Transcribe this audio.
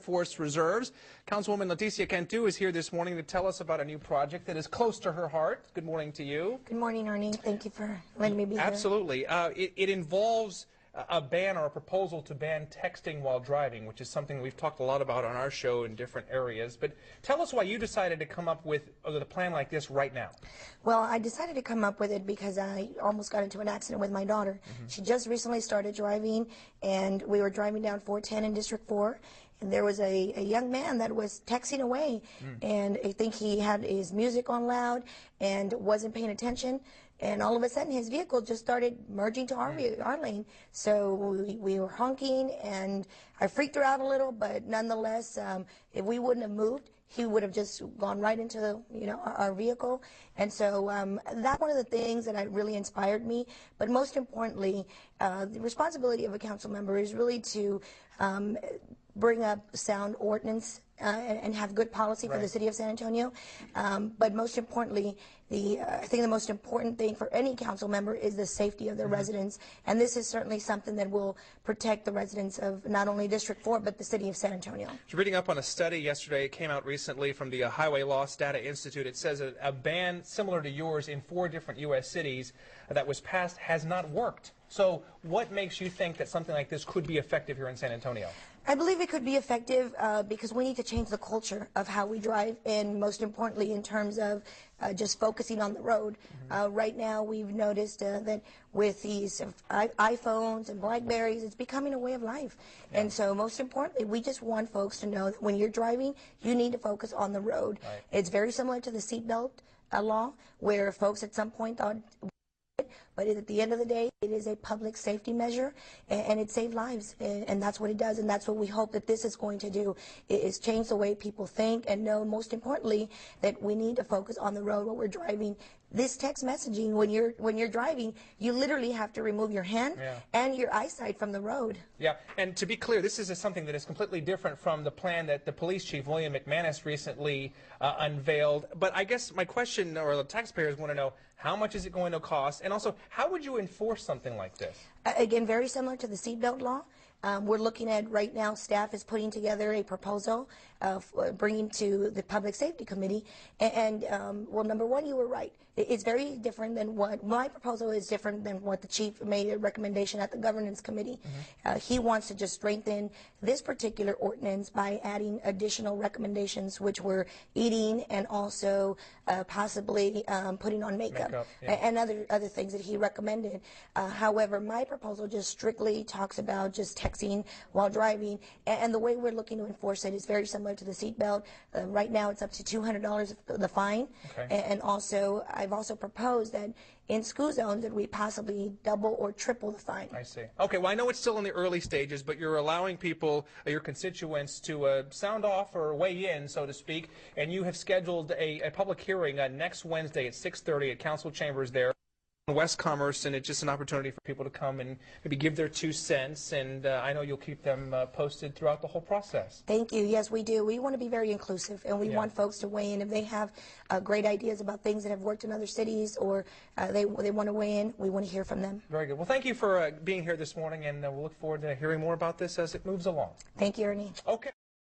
Forest Reserves. Councilwoman Leticia Cantu is here this morning to tell us about a new project that is close to her heart. Good morning to you. Good morning, Ernie. Thank you for letting me be here. Absolutely. It involves a ban or a proposal to ban texting while driving, which is something we've talked a lot about on our show in different areas. But tell us why you decided to come up with a plan like this right now. Well, I decided to come up with it because I almost got into an accident with my daughter. She just recently started driving, and we were driving down 410 in District 4. And there was a young man that was texting away, and I think he had his music on loud and wasn't paying attention. And all of a sudden, his vehicle just started merging to our lane. So we were honking, and I freaked her out a little, but nonetheless, if we wouldn't have moved, he would have just gone right into our vehicle. And so that's one of the things that really inspired me. But most importantly, the responsibility of a council member is really to bring up sound ordinance and have good policy for the city of San Antonio. But most importantly, I think the most important thing for any council member is the safety of their residents. And this is certainly something that will protect the residents of not only District 4, but the city of San Antonio. I was reading up on a study yesterday. It came out recently from the Highway Loss Data Institute. It says a ban similar to yours in 4 different U.S. cities that was passed has not worked. So what makes you think that something like this could be effective here in San Antonio? I believe it could be effective because we need to change the culture of how we drive, and most importantly in terms of just focusing on the road. Right now we've noticed that with these iPhones and Blackberries, it's becoming a way of life. And so most importantly, we just want folks to know that when you're driving, you need to focus on the road. It's very similar to the seatbelt law, where folks at some point thought, but at the end of the day, it is a public safety measure, and it saves lives, and that's what it does, and that's what we hope that this is going to do, is change the way people think and know, most importantly, that we need to focus on the road when we're driving. This text messaging, when you're driving, you literally have to remove your hand and your eyesight from the road. Yeah, and to be clear, this is something that is completely different from the plan that the police chief, William McManus, recently unveiled. But I guess my question, or the taxpayers want to know, how much is it going to cost? And also, how would you enforce something like this? Again, very similar to the seatbelt law. We're looking at, right now, staff is putting together a proposal bringing to the Public Safety Committee. And well, number one, you were right. It's very different than what my proposal is, different than what the chief made a recommendation at the Governance Committee. He wants to just strengthen this particular ordinance by adding additional recommendations, which were eating and also possibly putting on makeup and other things that he recommended. However, my proposal just strictly talks about just texting while driving, and the way we're looking to enforce it is very similar to the seatbelt. Right now, it's up to $200 the fine, and also I've also proposed that in school zones that we possibly double or triple the fine. I see. Okay, well, I know it's still in the early stages, but you're allowing people, your constituents, to sound off or weigh in, so to speak, and you have scheduled a public hearing next Wednesday at 6:30 at Council Chambers there in West Commerce, and it's just an opportunity for people to come and maybe give their 2 cents, and I know you'll keep them posted throughout the whole process. Thank you. Yes, we do. We want to be very inclusive, and we want folks to weigh in. If they have great ideas about things that have worked in other cities, or they want to weigh in, we want to hear from them. Very good. Well, thank you for being here this morning, and we'll look forward to hearing more about this as it moves along. Thank you, Ernie. Okay.